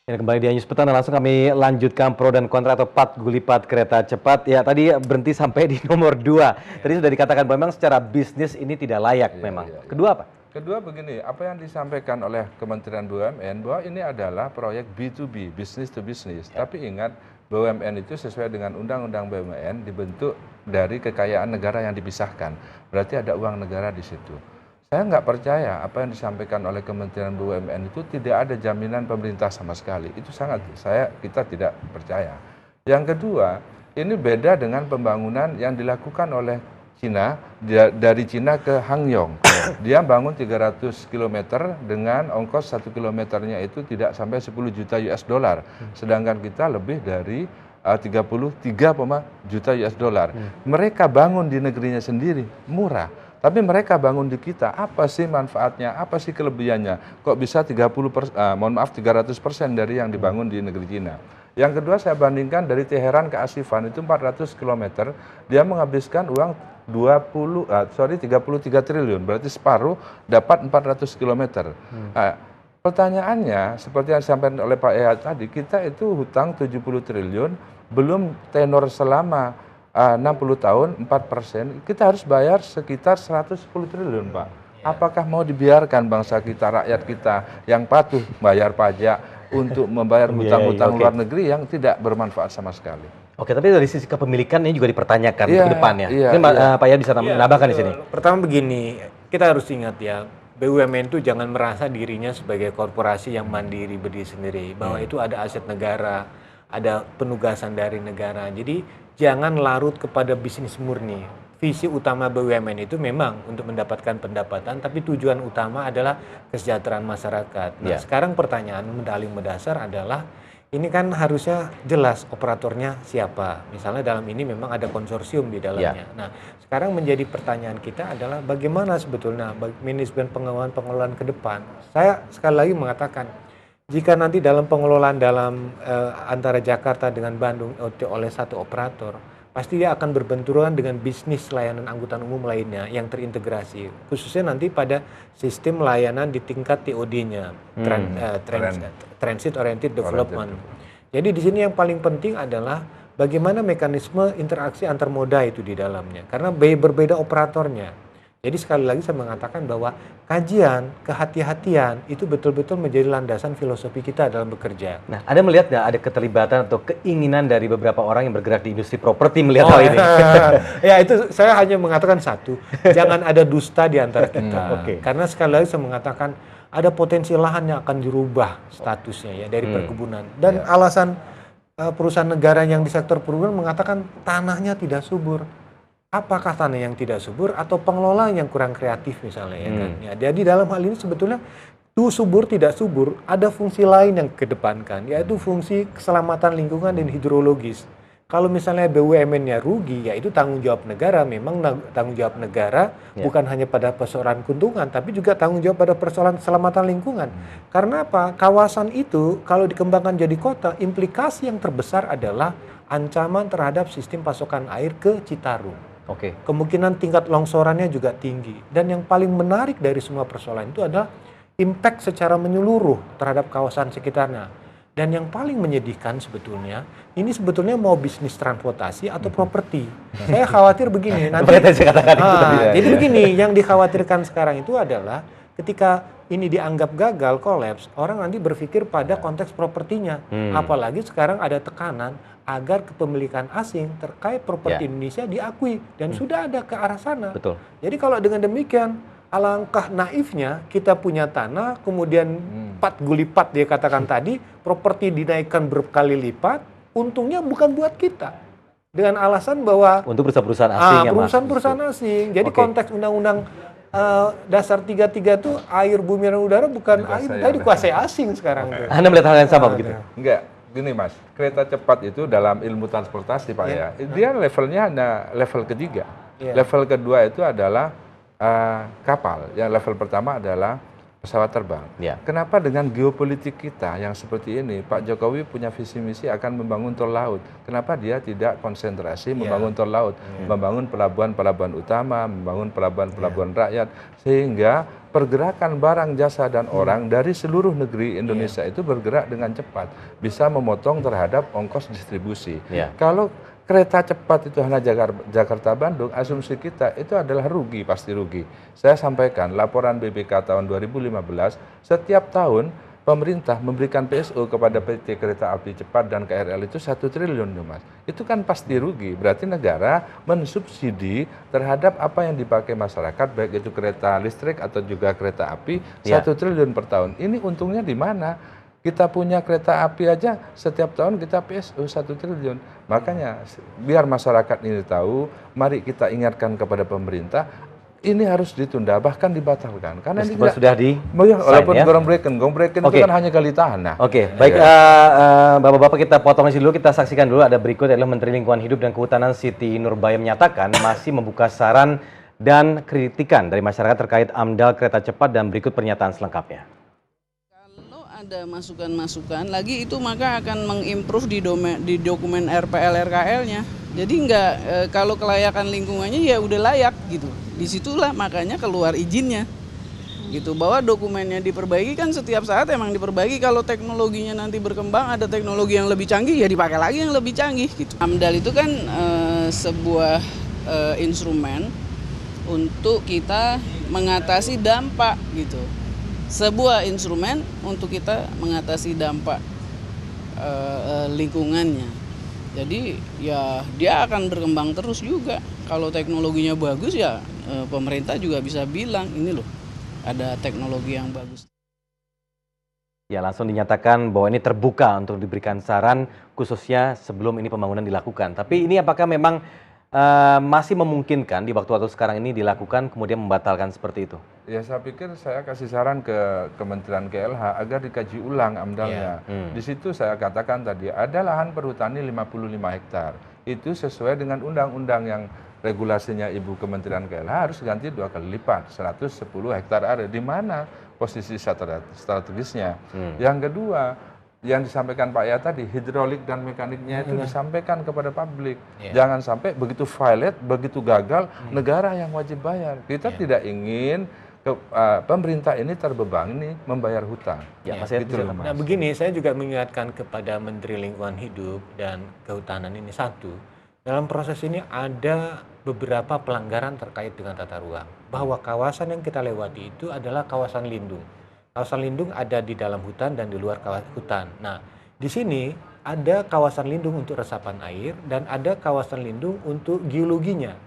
Ya, kembali di News Petang, langsung kami lanjutkan pro dan kontra atau Pat Gulipat kereta cepat. Ya, tadi berhenti sampai di nomor 2. Tadi sudah dikatakan bahwa memang secara bisnis ini tidak layak memang. Kedua apa? Kedua begini, apa yang disampaikan oleh Kementerian BUMN bahwa ini adalah proyek B2B, business to business. Tapi ingat, BUMN itu sesuai dengan Undang-Undang BUMN dibentuk dari kekayaan negara yang dipisahkan. Berarti ada uang negara di situ. Saya nggak percaya apa yang disampaikan oleh Kementerian BUMN itu tidak ada jaminan pemerintah sama sekali. Itu kita tidak percaya. Yang kedua, ini beda dengan pembangunan yang dilakukan oleh Cina, dari Cina ke Hangyong. Dia bangun 300 km dengan ongkos 1 kilometernya itu tidak sampai 10 juta US dollar. Sedangkan kita lebih dari 33 juta US dollar. Mereka bangun di negerinya sendiri, murah. Tapi mereka bangun di kita, apa sih manfaatnya, apa sih kelebihannya? Kok bisa 300% dari yang dibangun di negeri Cina. Yang kedua saya bandingkan dari Teheran ke Asifan itu 400 km, dia menghabiskan uang 33 triliun, berarti separuh dapat 400 km. Pertanyaannya, seperti yang disampaikan oleh Pak Ea tadi, kita itu hutang 70 triliun, belum tenor selama 60 tahun, 4%, kita harus bayar sekitar 110 triliun, Pak. Apakah mau dibiarkan bangsa kita, rakyat kita yang patuh bayar pajak untuk membayar hutang-hutang luar negeri yang tidak bermanfaat sama sekali? Oke, tapi dari sisi kepemilikan ini juga dipertanyakan ke depannya. Mungkin Pak Yaya bisa menambahkan di sini. Pertama begini, kita harus ingat ya, BUMN itu jangan merasa dirinya sebagai korporasi yang mandiri berdiri sendiri, bahwa itu ada aset negara, ada penugasan dari negara. Jadi jangan larut kepada bisnis murni. Visi utama BUMN itu memang untuk mendapatkan pendapatan, tapi tujuan utama adalah kesejahteraan masyarakat. Nah, sekarang pertanyaan paling mendasar adalah, ini kan harusnya jelas operatornya siapa. Misalnya dalam ini memang ada konsorsium di dalamnya. Nah, sekarang menjadi pertanyaan kita adalah bagaimana sebetulnya manajemen pengelolaan ke depan. Saya sekali lagi mengatakan, jika nanti dalam pengelolaan antara Jakarta dengan Bandung oleh satu operator, pasti dia akan berbenturan dengan bisnis layanan angkutan umum lainnya yang terintegrasi, khususnya nanti pada sistem layanan di tingkat TOD-nya, Transit Oriented Development. Jadi di sini yang paling penting adalah bagaimana mekanisme interaksi antar moda itu di dalamnya, karena berbeda operatornya. Jadi sekali lagi saya mengatakan bahwa kajian, kehati-hatian itu betul-betul menjadi landasan filosofi kita dalam bekerja. Nah, Anda melihat nggak ada keterlibatan atau keinginan dari beberapa orang yang bergerak di industri properti melihat hal ini? Ya, itu saya hanya mengatakan satu, jangan ada dusta di antara kita. Karena sekali lagi saya mengatakan ada potensi lahan yang akan dirubah statusnya ya dari perkebunan. Dan alasan perusahaan negara yang di sektor perkebunan mengatakan tanahnya tidak subur. Apakah tanah yang tidak subur atau pengelolaan yang kurang kreatif misalnya ya kan? Ya, jadi dalam hal ini sebetulnya subur tidak subur ada fungsi lain yang kedepankan, yaitu fungsi keselamatan lingkungan dan hidrologis. Kalau misalnya BUMN-nya rugi, ya itu tanggung jawab negara. Memang tanggung jawab negara bukan hanya pada persoalan keuntungan, tapi juga tanggung jawab pada persoalan keselamatan lingkungan. Karena apa? Kawasan itu kalau dikembangkan jadi kota, implikasi yang terbesar adalah ancaman terhadap sistem pasokan air ke Citarum. Kemungkinan tingkat longsorannya juga tinggi. Dan yang paling menarik dari semua persoalan itu adalah impact secara menyeluruh terhadap kawasan sekitarnya. Dan yang paling menyedihkan sebetulnya, ini sebetulnya mau bisnis transportasi atau properti. Saya khawatir begini. Jadi begini, yang dikhawatirkan sekarang itu adalah ketika ini dianggap gagal, kolaps, orang nanti berpikir pada konteks propertinya. Apalagi sekarang ada tekanan agar kepemilikan asing terkait properti Indonesia diakui, dan sudah ada ke arah sana. Jadi kalau dengan demikian, alangkah naifnya kita punya tanah, kemudian Pat Gulipat dia katakan tadi, properti dinaikkan berkali lipat, untungnya bukan buat kita. Dengan alasan bahwa untuk perusahaan-perusahaan asing perusahaan-perusahaan asing. Jadi konteks undang-undang dasar 33 itu air, bumi, dan udara bukan air, tapi dikuasai asing sekarang. Anda melihat hal yang sama begitu? Enggak. Gini Mas, kereta cepat itu dalam ilmu transportasi Pak ya, dia levelnya ada level ketiga. Level kedua itu adalah kapal, yang level pertama adalah pesawat terbang. Kenapa dengan geopolitik kita yang seperti ini, Pak Jokowi punya visi misi akan membangun tol laut. Kenapa dia tidak konsentrasi membangun tol laut, membangun pelabuhan-pelabuhan utama, membangun pelabuhan-pelabuhan rakyat, sehingga pergerakan barang, jasa, dan orang dari seluruh negeri Indonesia itu bergerak dengan cepat, bisa memotong terhadap ongkos distribusi. Kalau kereta cepat itu hanya Jakarta-Bandung, asumsi kita itu adalah rugi, pasti rugi. Saya sampaikan laporan BPK tahun 2015, setiap tahun pemerintah memberikan PSO kepada PT Kereta Api Cepat dan KRL itu 1 triliun, Mas. Itu kan pasti rugi. Berarti negara mensubsidi terhadap apa yang dipakai masyarakat, baik itu kereta listrik atau juga kereta api, 1 triliun per tahun. Ini untungnya di mana? Kita punya kereta api aja setiap tahun kita PSO 1 triliun. Makanya biar masyarakat ini tahu, mari kita ingatkan kepada pemerintah, ini harus ditunda, bahkan dibatalkan. Karena ini tidak, sudah di walaupun groundbreaking itu kan hanya gali tanah. Baik, Bapak-Bapak kita potong di sini dulu, kita saksikan dulu ada berikut adalah Menteri Lingkungan Hidup dan Kehutanan Siti Nurbaya menyatakan masih membuka saran dan kritikan dari masyarakat terkait AMDAL kereta cepat dan berikut pernyataan selengkapnya. Kalau ada masukan-masukan lagi itu maka akan mengimprove di dokumen RPL RKL-nya. Jadi kalau kelayakan lingkungannya ya udah layak gitu. Disitulah makanya keluar izinnya gitu, bahwa dokumennya diperbaiki kan setiap saat emang diperbaiki. Kalau teknologinya nanti berkembang, ada teknologi yang lebih canggih ya dipakai lagi yang lebih canggih gitu. AMDAL itu kan sebuah instrumen untuk kita mengatasi dampak gitu, sebuah instrumen untuk kita mengatasi dampak lingkungannya. Jadi ya dia akan berkembang terus juga. Kalau teknologinya bagus ya pemerintah juga bisa bilang ini loh ada teknologi yang bagus. Ya, langsung dinyatakan bahwa ini terbuka untuk diberikan saran khususnya sebelum ini pembangunan dilakukan. Tapi ini apakah memang masih memungkinkan di waktu-waktu sekarang ini dilakukan kemudian membatalkan seperti itu? Ya saya pikir saya kasih saran ke Kementerian KLH agar dikaji ulang AMDAL-nya. Di situ saya katakan tadi ada lahan perhutani 55 hektar. Itu sesuai dengan undang-undang yang regulasinya Ibu Kementerian KLH harus ganti 2 kali lipat, 110 hektar area. Di mana posisi strategisnya? Yang kedua, yang disampaikan Pak Ya tadi, hidrolik dan mekaniknya itu disampaikan kepada publik. Jangan sampai begitu violate, begitu gagal, negara yang wajib bayar. Kita tidak ingin pemerintah ini terbebani membayar hutang. Gitu loh, Mas. Nah begini, saya juga mengingatkan kepada Menteri Lingkungan Hidup dan Kehutanan ini satu, dalam proses ini ada beberapa pelanggaran terkait dengan tata ruang. Bahwa kawasan yang kita lewati itu adalah kawasan lindung. Kawasan lindung ada di dalam hutan dan di luar kawasan hutan. Nah, di sini ada kawasan lindung untuk resapan air dan ada kawasan lindung untuk geologinya.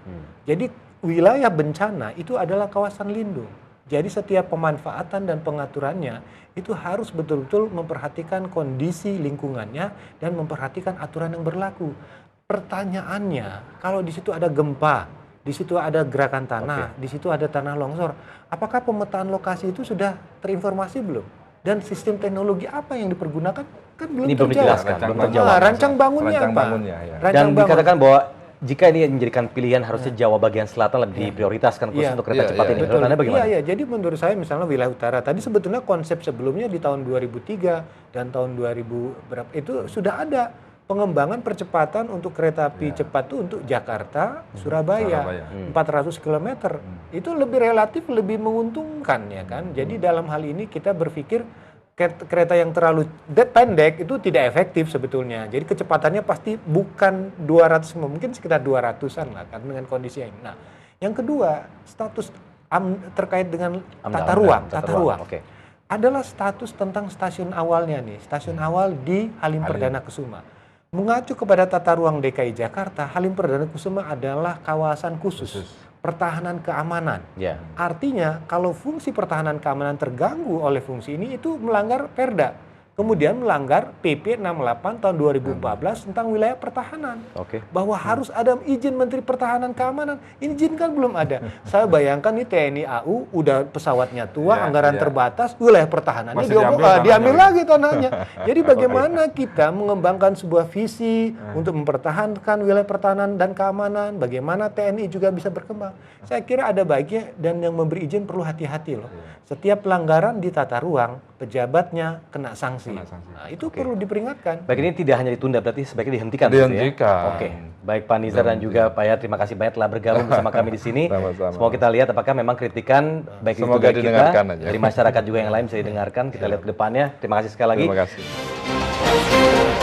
Jadi wilayah bencana itu adalah kawasan lindung. Jadi setiap pemanfaatan dan pengaturannya itu harus betul-betul memperhatikan kondisi lingkungannya dan memperhatikan aturan yang berlaku. Pertanyaannya, kalau di situ ada gempa, di situ ada gerakan tanah, di situ ada tanah longsor, apakah pemetaan lokasi itu sudah terinformasi belum? Dan sistem teknologi apa yang dipergunakan kan belum terjawab. Rancang bangunnya apa? Dan dikatakan bahwa jika ini menjadikan pilihan harusnya Jawa bagian selatan lebih diprioritaskan khusus untuk kereta cepat ini. Menurut Anda bagaimana? Iya, jadi menurut saya misalnya wilayah utara tadi sebetulnya konsep sebelumnya di tahun 2003 dan tahun 2000 berapa itu sudah ada pengembangan percepatan untuk kereta api cepat itu untuk Jakarta, Surabaya. 400 km. Itu lebih relatif lebih menguntungkan ya kan. Jadi dalam hal ini kita berpikir kereta yang terlalu pendek itu tidak efektif sebetulnya. Jadi kecepatannya pasti bukan 200, mungkin sekitar 200-an lah kan dengan kondisi ini. Nah, yang kedua, status terkait dengan tata ruang. Adalah status tentang stasiun awalnya nih, stasiun awal di Halim Perdana Kusuma. Mengacu kepada tata ruang DKI Jakarta, Halim Perdana Kusuma adalah kawasan khusus. Pertahanan keamanan. Artinya kalau fungsi pertahanan keamanan terganggu oleh fungsi ini itu melanggar Perda. Kemudian melanggar PP 68 tahun 2014 tentang wilayah pertahanan. Bahwa harus ada izin Menteri Pertahanan Keamanan. Ini izin kan belum ada. Saya bayangkan nih TNI AU udah pesawatnya tua, anggaran terbatas, wilayah pertahanannya diambil lagi tanahnya. Jadi bagaimana kita mengembangkan sebuah visi untuk mempertahankan wilayah pertahanan dan keamanan, bagaimana TNI juga bisa berkembang. Saya kira ada baiknya dan yang memberi izin perlu hati-hati loh. setiap pelanggaran di tata ruang, pejabatnya kena sanksi. Nah, itu perlu diperingatkan. Baik, ini tidak hanya ditunda, berarti sebaiknya dihentikan. Dihentikan. Oke, baik Pak Nizar dan juga Pak Yayat, terima kasih banyak telah bergabung bersama kami di sini. Sama-sama. Semoga kita lihat apakah memang kritikan baik itu Semoga dari kita, didengarkan aja. dari masyarakat juga yang lain bisa didengarkan. Kita lihat ke depannya. Terima kasih sekali lagi. Terima kasih.